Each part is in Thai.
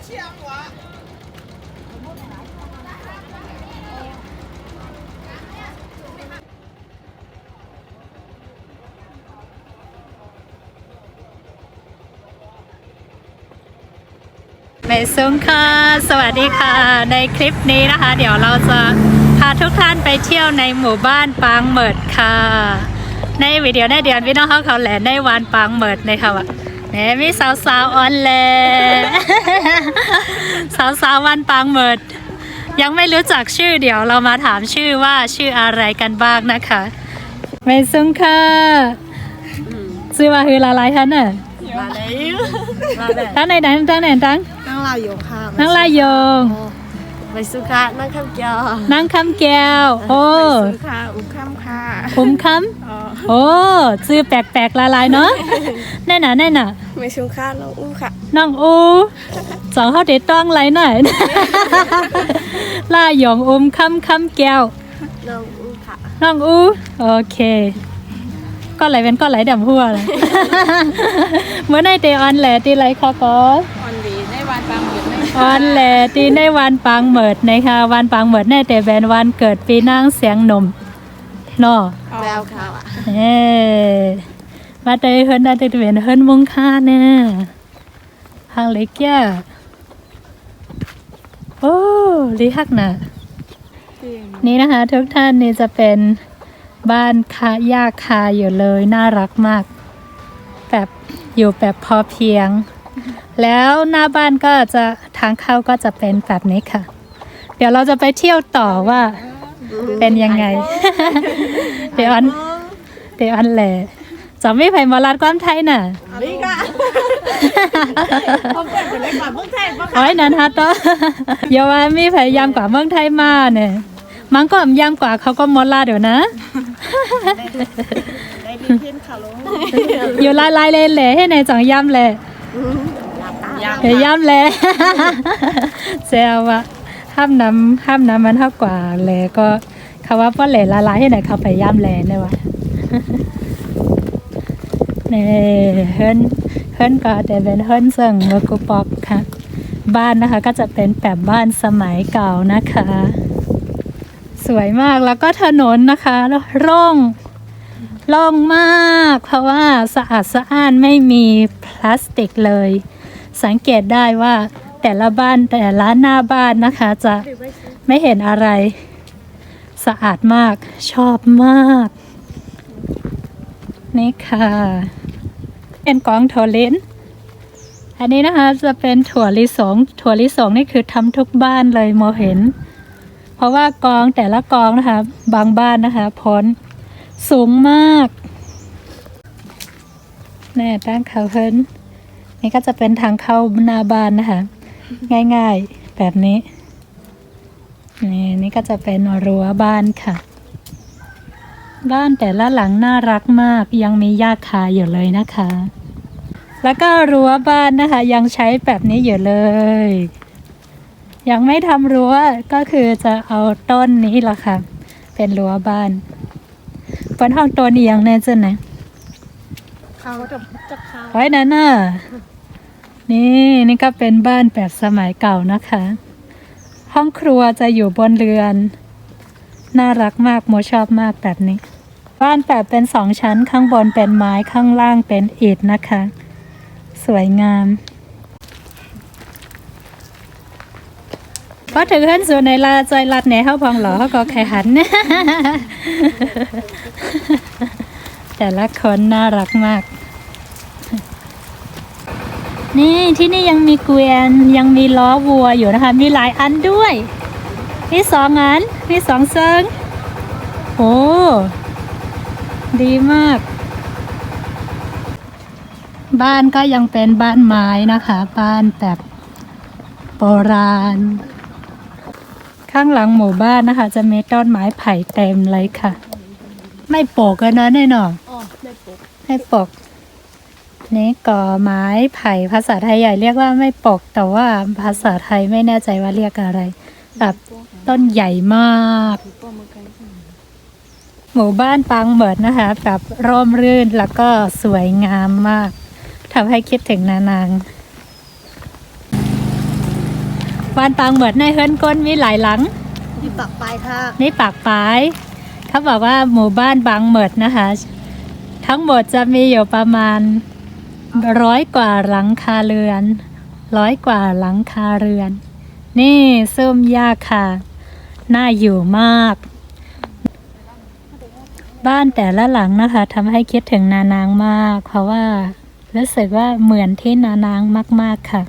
เมซุงค่ะสวัสดีค่ะในคลิปนี้นะคะเดี๋ยวเราจะพาทุกท่านไปเที่ยวในหมู่บ้านปางเหมิดค่ะในวิดีโอในเดือนพี่น้องเขาแหลในวันปางเหมิดในค่ะเนี่ยมีสาวๆออนแลสาวๆวันปางเหมิดยังไม่รู้จักชื่อเดี๋ยวเรามาถามชื่อว่าชื่ออะไรกันบ้างนะคะเมซุงค่ะชื่อว่าคืออะไรคะเนี่ยตั้งไหนตั้งนั่งลายโยค่ะนั่งลายงไปสุขานั่งคำแก้วนั่งคำแก้วโอ้สุขาอุ้มคำค่ะอุ้มคำโอ้ชื่อแปลกๆลายๆเนาะแน่น่ะไปสุขาน้องอู้ค่ะน้องอูสองเขาเด็ดต้องไรหน่อยลายงอุ้มคำแก้วน้องอู้ค่ะน้องอูโอเคก็ไหลเป็นก็ไหลดำหัวเลยเมื่อในเตออนแหล่ตีไรค่ะก็ออนดีในวันปางเหมิดออนแหล่ตีในวันปางเหมิดนะคะวันปางเหมิดในเตเป็นวันเกิดปีนางเสียงนมเนาะแววค่ะมาเตยเฮิร์นได้เตเป็นเฮิร์นมุงค่าเนี่ยทางเล็กแก่โอ้ลิฮักนะนี่นะคะทุกท่านนี่จะเป็นบ้านคาหญ้าคาอยู่เลยน่ารักมากแบบอยู่แบบพอเพียงแล้วหน้าบ้านก็จะทางเข้าก็จะเป็นแบบนี้ค่ะเดี๋ยวเราจะไปเที่ยวต่อว่าเป็นยังไงเดี๋ยวอันแหละจะไม่ไปมาลาดความไทยน่ะนี่ก็ผมเป็นเล็กกว่าเมืองไทยปะคะโอ้ยนันฮัตโตอย่าว่ามีพยายามกว่าเมืองไทยมาเนี่ยมันก็ยำกว่าเขาก็มอลาเดี๋ยวนะได้มีเพื่อนขาลงอยู่ลายเลยแหละให้ในจังยำแหละยำแหละเซลว่าห้ามน้ำมันเท่ากว่าแหละก็เขาว่าป้าแหล่ลายให้ไหนเขาไปยำแหล่เนี่ยวะนี่เฮิร์นก็แต่เป็นเฮิร์นเซิงวกุปอกค่ะบ้านนะคะก็จะเป็นแบบบ้านสมัยเก่านะคะสวยมากแล้วก็ถนนนะคะโล่งมากเพราะว่าสะอาดสะอ้านไม่มีพลาสติกเลยสังเกตได้ว่าแต่ละบ้านแต่ละหน้าบ้านนะคะจะไม่เห็นอะไรสะอาดมากชอบมากนี่ค่ะเป็นกองถั่วลิ้นอันนี้นะคะจะเป็นถั่วลิสงนี่คือทำทุกบ้านเลยโมเห็นเพราะว่ากองแต่ละกองนะคะบางบ้านนะคะพ้นสูงมากแน่ตั้งเขาเพิ่นนี่ก็จะเป็นทางเข้าหน้าบ้านนะคะง่ายๆแบบนี้นี่ก็จะเป็นรั้วบ้านค่ะบ้านแต่ละหลังน่ารักมากยังมีหญ้าคาอยู่เลยนะคะแล้วก็รั้วบ้านนะคะยังใช้แบบนี้อยู่เลยยังไม่ทำรั้วก็คือจะเอาต้นนี้ล่ะค่ะเป็นรั้วบ้านเป็นห้องต้นนี้ยังแน่ใจนะเขาจะเขาไว้นั่นน่ะนี่ก็เป็นบ้านแบบสมัยเก่านะคะห้องครัวจะอยู่บนเรือนน่ารักมากโมชอบมากแบบนี้บ้านแบบเป็น2 ชั้นข้างบนเป็นไม้ข้างล่างเป็นอิฐนะคะสวยงามพอถึงขั้นส่วนในลาใจรัดในเขาพองหล่อเขาก็แข่หันแต่ละคนน่ารักมากนี่ที่นี่ยังมีเกวียนยังมีล้อวัวอยู่นะคะมีหลายอันด้วยมี2 อันมี2 เซิงโอ้ดีมากบ้านก็ยังเป็นบ้านไม้นะคะบ้านแบบโบราณข้างหลังหมู่บ้านนะคะจะมีต้นไม้ไผ่เต็มเลยค่ะไม่ปกกันนะแน่นอนไม่ปกนี่ก่อไม้ไผ่ภาษาไทยใหญ่เรียกว่าไม่ปกแต่ว่าภาษาไทยไม่แน่ใจว่าเรียกอะไรแบบต้นใหญ่มากหมู่บ้านปางเหมิดนะคะแบบร่มรื่นแล้วก็สวยงามมากทำให้คิดถึงนานาง บ้านปางเหมือนในเฮิรนก้นมีหลายหลัง ที่ปักปลายค่ะ นี่ปากปายเขาบอกว่าหมู่บ้านบางเหมิดนะคะ ทั้งหมดจะมีอยู่ประมาณ100 กว่าหลังคาเรือน100 กว่าหลังคาเรือน นี่ซุ่มยากค่ะ น่าอยู่มาก บ้านแต่ละหลังนะคะทำให้คิดถึงนานางมาก เพราะว่ารู้สึกว่าเหมือนที่นานางมากๆค่ะ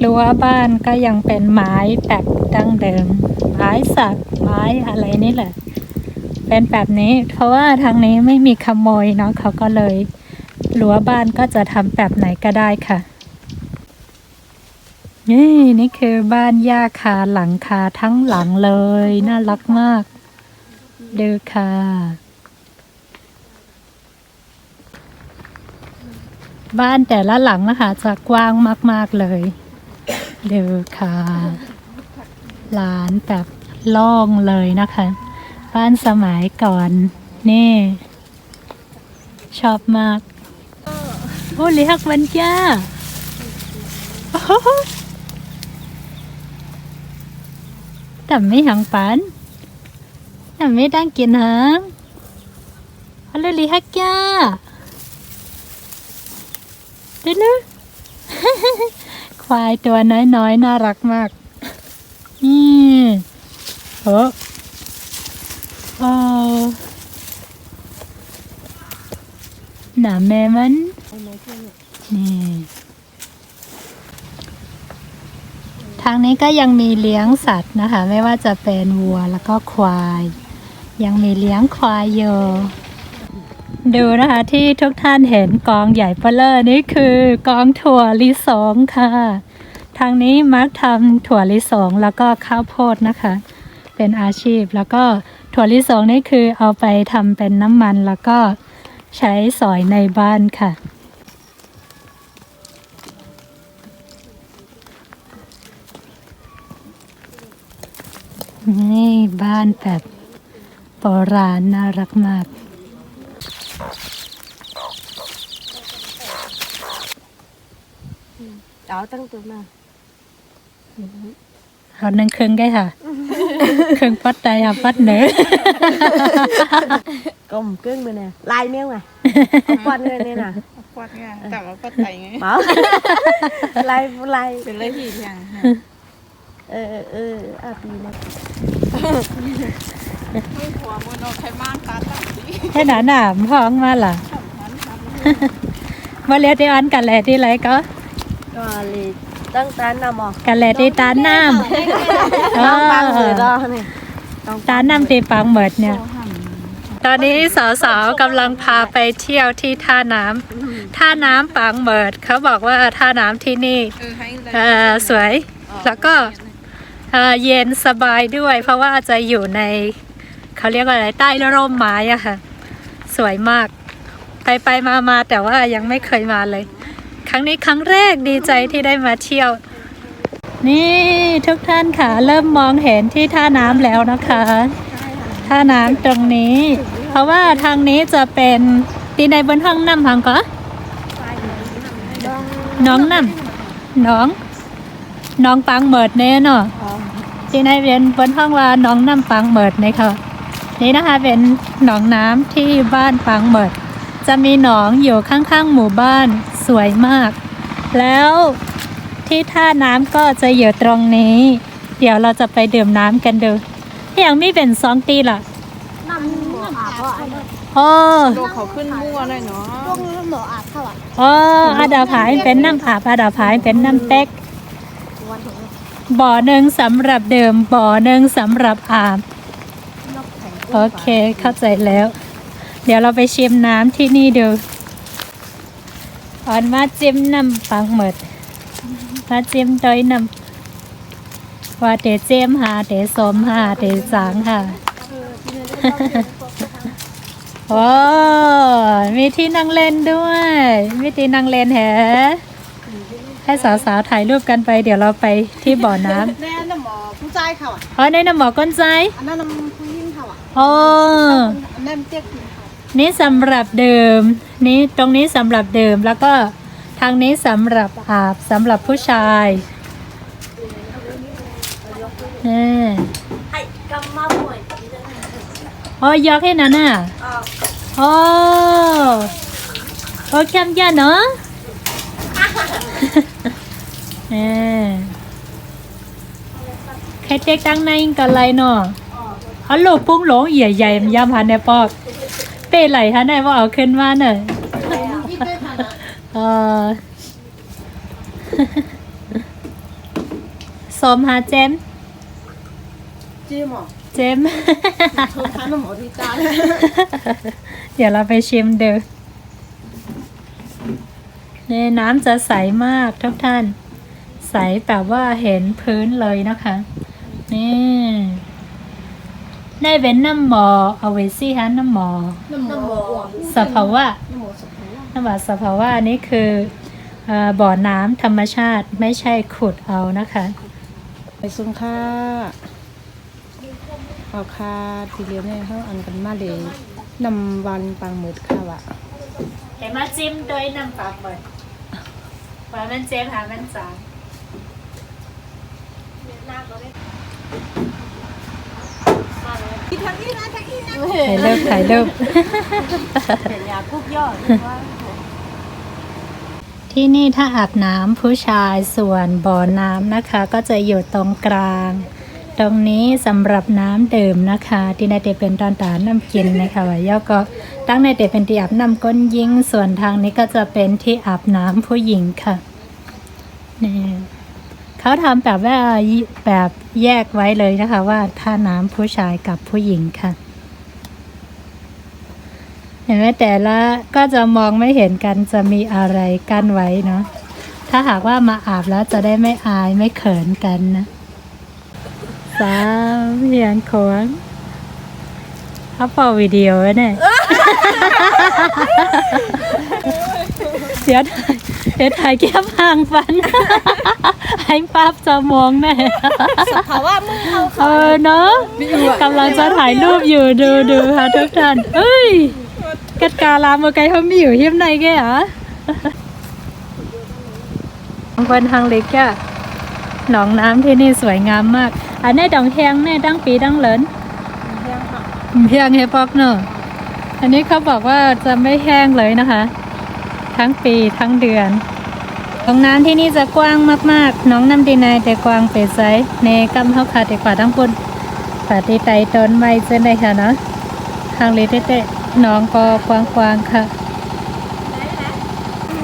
รั้วบ้านก็ยังเป็นไม้แบบดั้งเดิม ไม้สักไม้อะไรนี่แหละ เป็นแบบนี้ เพราะว่าทางนี้ไม่มีขโมยเนาะเขาก็เลยรั้วบ้านก็จะทำแบบไหนก็ได้ค่ะ นี่คือบ้านย่าคาหลังคาทั้งหลังเลยน่ารักมากดูค่ะบ้านแต่ละหลังนะคะจะกว้างมากๆเลยดูค่ะลานแบบโล่งเลยนะคะ บ้านสมัยก่อนนี่ ชอบมากโอ้เลี้ยกวันจ้าโอ้โหแต่ไม่หังปันแต่ไม่ดังกินหางอะไรเลี้ยกจ้าดูเลย ควายตัวน้อยๆน่ารักมากนี่โอ้โอ้หนาแม่มันนี่ทางนี้ก็ยังมีเลี้ยงสัตว์นะคะ ไม่ว่าจะเป็นวัวแล้วก็ควาย ยังมีเลี้ยงควายอยู่ดูนะคะที่ทุกท่านเห็นกองใหญ่เปลอนี่คือกองถั่วลิสงค่ะ ทางนี้มักทำถั่วลิสงแล้วก็ข้าวโพดนะคะ เป็นอาชีพแล้วก็ถั่วลิสงนี่คือเอาไปทำเป็นน้ำมันแล้วก็ใช้สอยในบ้านค่ะนี่บ้านแบบโบราณน่ารักมากเอาตั้งตัวมา เอาหนึ่งครึ่งได้ค่ะ ครึ่งปัดใดค่ะปัดเหนือ ก้มกึ้งไปเนี่ยลายเมี้ยงไงเอาควันเลยเนี่ยนะ ควัดไงแต่ว่าปัดใจไง เมาลาย เป็นเลยที่อย่าง อาปีนะ ไม่หัวมันเอาใครมากตาตั้งสิ ให้หนาหนามพ้องมาล่ะ มาเรียกที่อันกันแหละที่ไรก็ ก็เลยตั้งตานำออก กันแหละที่ตาน้ำ ต้องปังเลยรอเนี่ย ตาน้ำที่ปังเหมิดเนี่ย ตอนนี้สาวๆกำลังพาไปเที่ยวที่ท่าน้ำท่าน้ำปางเหมิดเขาบอกว่าท่าน้ำที่นี่ ให้เลย สวยแล้วก็เย็นสบายด้วย เพราะว่าจะอยู่ในเขาเรียกว่าอะไรใต้ร่มไม้อะค่ะ สวยมากไปมาแต่ว่ายังไม่เคยมาเลย ครั้งนี้ครั้งแรกดีใจที่ได้มาเที่ยว นี่ทุกท่านค่ะเริ่มมองเห็นที่ท่าน้ำแล้วนะคะท่าน้ำตรงนี้ เพราะว่าทางนี้จะเป็นตีในบนห้องน้ำพังก็น้องน้ำน้องปังเหมิดเน่เนาะที่ในเป็นบนห้องว่าน้องน้ำปังเหมิดเนี่ยค่ะนี่นะคะเป็นหนองน้ำที่บ้านปังเหมิดจะมีหนองอยู่ข้างๆหมู่บ้านสวยมาก แล้วที่ท่าน้ำก็จะอยู่ตรงนี้ เดี๋ยวเราจะไปดื่มน้ำกันดูอย่างมีเป็น2 ตีล่ะ น้ำหมออาบเพราะอะไร โอ้ โลกเขาขึ้นมั่วเลยเนาะ พวกนี้หมออาบเท่าไหร่ โอ้อาดาผายเป็นน้ำอาบอาดาผายเป็นน้ำเต๊ก วันถึง บ่อหนึ่งสำหรับดื่มบ่อหนึ่งสำหรับอาบ นกแข็ง โอเคเข้าใจแล้ว เดี๋ยวเราไปชิมน้ำที่นี่ดูอ่อนมาจิ้มน้ำปังหมดมาจิ้มโดยน้ำว่าเตเจมหาเตสมหาเตจางค่ะ โอ้มีที่นั่งเล่นด้วย มีที่นั่งเล่นแฮะให้สาวๆถ่ายรูปกันไป เดี๋ยวเราไปที่บ่อน้ำ แน่น้ำหมอผู้ชายเขาอ่ะ อ๋อในน้ำหมอก้นใจ อันนั้นน้ำผู้หญิงเขาอ่ะ โอ้ อันนั้นเตี้ยกินเขา นี่สำหรับดื่มนี่ตรงนี้สำหรับดื่มแล้วก็ทางนี้สำหรับอาบสำหรับผู้ชาย ให้กำมาป่วย อ๋อยอกให้นั่นน่ะอ๋อโอเคมยาเนาะใครเจ๊กตั้งในกันไรเนาะเขาโลปุ้งหลงใหญ่ๆมันยำหันในปอกเป้ไหลฮะในว่าเอาขึ้นมาเนอะสมหาเจม จิ้มหรอ เจม ทุกท่านหมอที่จ้า เดี๋ยวเราไปชิมดูนี่น้ำจะใสมากทุกท่าน ใสแบบว่าเห็นพื้นเลยนะคะ นี่ได้เป็นน้ำหมอเอาไว้สิฮะน้ำหมอ น้ำหมอ สภาวะ น้ำหมอสุขภาพ น้ำหมอสภาวะนี่คือบ่อน้ำธรรมชาติไม่ใช่ขุดเอานะคะ ไปซุ้มค่าเอาค่าทีเดียวเนี่ยเขาอันกันมาเลยนำวันปังหมดค่ะวะ เห็นมาจิ้มโดยน้ำปลาเหมือนว่ามันเจมหามันจางถ่ายรูป เป็นยาคุกยอดว่า ที่นี่ถ้าอาบน้ำผู้ชายส่วนบ่อน้ำนะคะ ก็จะอยู่ตรงกลาง ตรงนี้สำหรับน้ำดื่มนะคะ ที่ในเตเป็นตอนตาน้ำกินนะคะว่าย่อก็ตั้งในเตเป็นที่อาบน้ำก้นยิงส่วนทางนี้ก็จะเป็นที่อาบน้ำผู้หญิงค่ะนี่เขาทำแบบว่าแบบแยกไว้เลยนะคะ ว่าท่าน้ำผู้ชายกับผู้หญิงค่ะ เห็นไหมแต่ละก็จะมองไม่เห็นกันจะมีอะไรกั้นไว้เนาะถ้าหากว่ามาอาบแล้วจะได้ไม่อายไม่เขินกันนะสามเพียงโขงเขาเป่าวิดีโอไว้เนี่ย เดี๋ยวถ่ายแก้มห่างฟัน ให้ภาพจะมองแน่ เพราะว่ามึงเขา เนาะกำลังจะถ่ายรูปอยู่ดูค่ะทุกท่านเอ้ยกัดกาลามไกลเขามีอยู่เฮียมในแกเหรอบางคนทางเล็กอะหนองน้ำที่นี่สวยงามมากอันนี้ดองแหงแน่ดังปีดังเหลินเพียงเฮปอกเนอะอันนี้เขาบอกว่าจะไม่แห้งเลยนะคะ ทั้งปีทั้งเดือนหนองน้ำที่นี่จะกว้างมากๆน้องน้ำดีนายแต่กว้างเปดไซในกำเขาขาดแต่กว่าทั้งปุ่นปาติไตต้นไม้เส้นได้ค่ะเนาะทางเล็กเตะน้องก็กว้างๆค่ะ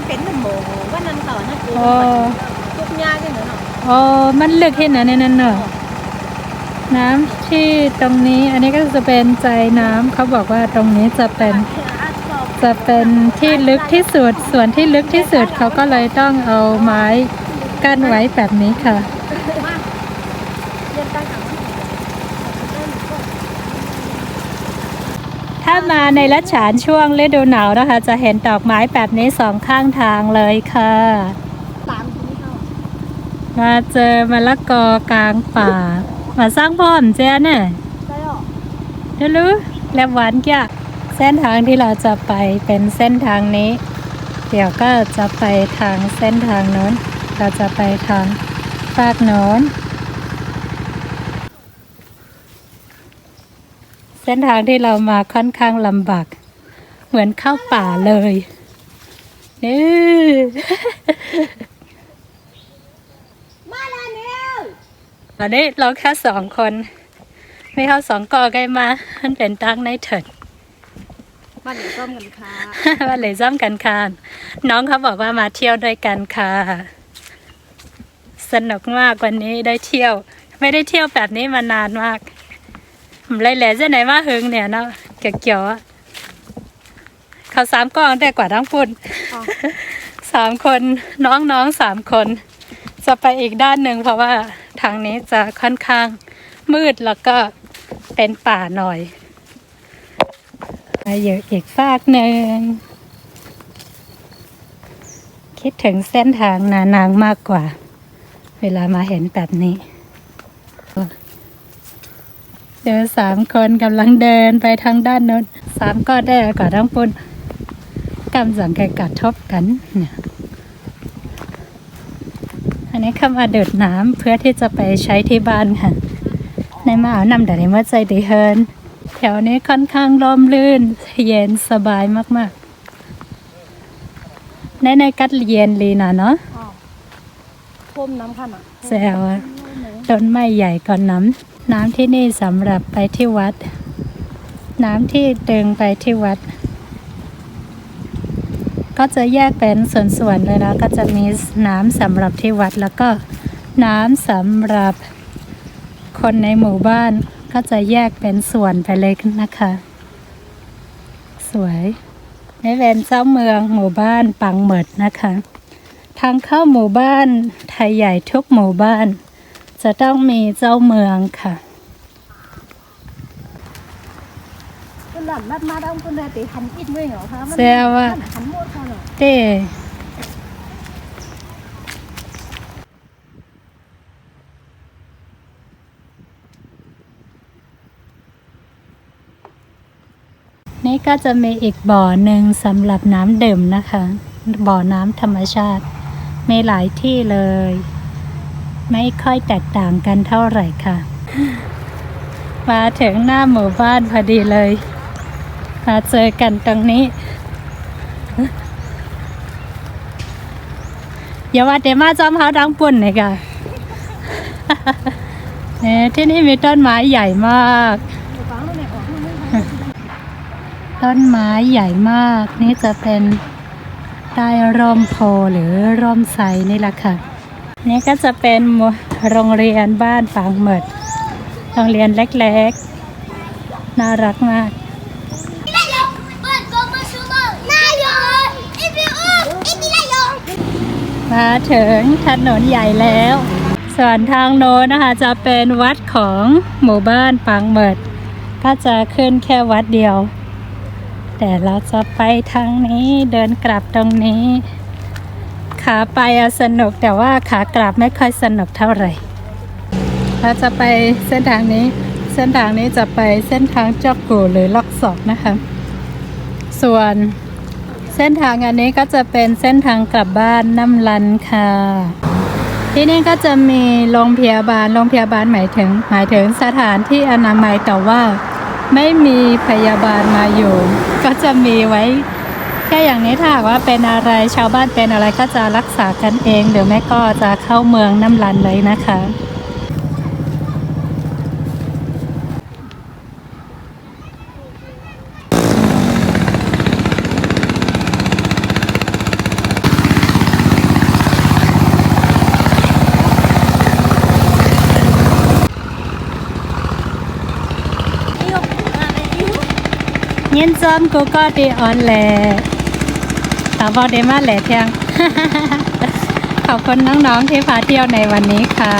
เป็นน้ำหมอว่านั่นต่อนะคือ โอ้ ทุกยากันเนาะ โอ้มันลึกเห็นนะในนั้นเนอะน้ำที่ตรงนี้อันนี้ก็จะเป็นใจน้ำเขาบอกว่าตรงนี้จะเป็นที่ลึกที่สุดส่วนที่ลึกที่สุดเขาก็เลยต้องเอาไม้กั้นไว้แบบนี้ค่ะ ถ้ามาในรัชฉานช่วงฤดูหนาวนะคะ จะเห็นดอกไม้แบบนี้สองข้างทางเลยค่ะ ตามที่เขา มาเจอมะละกอกลางป่า มาสร้างพ่อมเจ้าเนี่ย ได้หรอ เดี๋ยวรู้แล้วหวานแก่เส้นทางที่เราจะไปเป็นเส้นทางนี้ เดี๋ยวก็จะไปทางเส้นทางโน้นเราจะไปทางฝากโน้นเส้นทางที่เรามาค่อนข้างลำบากเหมือนเข้าป่าเลยนี่ มาแล้วเนี่ย ตอนนี้เราแค่2 คนไม่เข้า2 กอไกลมามันเป็นตั้งในเถิด มาเดี๋ยวต้มกันค่ะ ว่าเลยซ้ำกันค่ะน้องเขาบอกว่ามาเที่ยวด้วยกันค่ะสนุกมากวันนี้ได้เที่ยว ไม่ได้เที่ยวแบบนี้มานานมากผมเลยแหล่จะไหนมาหึงเนี่ยเนาะเกี่ยวๆอะเขา3 กองแต่กว่าทั้งปุ่น3 คนน้อง3 คนจะไปอีกด้านหนึ่งเพราะว่าทางนี้จะค่อนข้างมืดแล้วก็เป็นป่าหน่อยมาอยู่อีกฝากหนึ่งคิดถึงเส้นทางนางมากกว่า เวลามาเห็นแบบนี้เจอ3 คนกำลังเดินไปทางด้านโน้น3 ก็ได้กว่าทั้งปุ่นกำลังกระทบกันเนี่ยอันนี้เข้ามาเดิดน้ำเพื่อที่จะไปใช้ที่บ้านค่ะ ในมาเอานำแต่ในว่าใจดีเฮินแถวนี้ค่อนข้างร่มรื่นเย็นสบายมากๆในกัดเย็นลีนะเนาะ ท่วมน้ำค่ะน่ะ แซวอะต้นไม้ใหญ่ก่อนน้ำที่นี่สำหรับไปที่วัด น้ำที่ดึงไปที่วัด ก็จะแยกเป็นส่วนๆเลยนะก็จะมีน้ำสำหรับที่วัดแล้วก็น้ำสำหรับคนในหมู่บ้านก็จะแยกเป็นส่วนไปเลยนะคะ สวยนี่เป็นเจ้าเมืองหมู่บ้านปังเหมิดนะคะ ทางเข้าหมู่บ้านไทยใหญ่ทุกหมู่บ้าน จะต้องมีเจ้าเมืองค่ะ ก็หลั่นลัดมาดังคนใดตีหันอิดด้วยเหรอคะมัน แซวว่า หันหมดค่ะเนาะ เต้นี่ก็จะมีอีกบ่อหนึ่งสำหรับน้ำดื่มนะคะ บ่อน้ำธรรมชาติ มีหลายที่เลย ไม่ค่อยแตกต่างกันเท่าไหร่ค่ะ มาถึงหน้าหมู่บ้านพอดีเลยมาเจอกันตรงนี้ อย่าว่าแต่มาจอมเฮาดังปุ่นเลยค่ะ เนี่ยที่นี่มีต้นไม้ใหญ่มาก ฟังแล้วเนี่ยออกไม่ได้ ต้นไม้ใหญ่มาก นี่จะเป็นใต้ร่มโพหรือร่มไทรนี่แหละค่ะ นี่ก็จะเป็นโรงเรียนบ้านปางเหมิด โรงเรียนเล็กๆ น่ารักมาก มาถึงถนนใหญ่แล้ว ส่วนทางโน้นนะคะจะเป็นวัดของหมู่บ้านปางเหมิด ก็จะขึ้นแค่วัดเดียว แต่เราจะไปทางนี้เดินกลับตรงนี้ ขาไปสนุกแต่ว่าขากลับไม่ค่อยสนุกเท่าไหร่ เราจะไปเส้นทางนี้จะไปเส้นทางจอกกูหรือล็อกศอกนะคะ ส่วนเส้นทางอันนี้ก็จะเป็นเส้นทางกลับบ้านน้ำลันค่ะ ที่นี่ก็จะมีโรงพยาบาลหมายถึงสถานที่อนามัยแต่ว่าไม่มีพยาบาลมาอยู่ ก็จะมีไว้แค่อย่างนี้ถ้าหากว่าเป็นอะไรชาวบ้านเป็นอะไรก็จะรักษากันเองหรือไม่ก็จะเข้าเมืองน้ำลันเลยนะคะ ยินจอมกูก็ดีออนแหละแต่พอได้มาแหละเพียง ขอบคุณน้องๆที่พาเที่ยวในวันนี้ค่ะ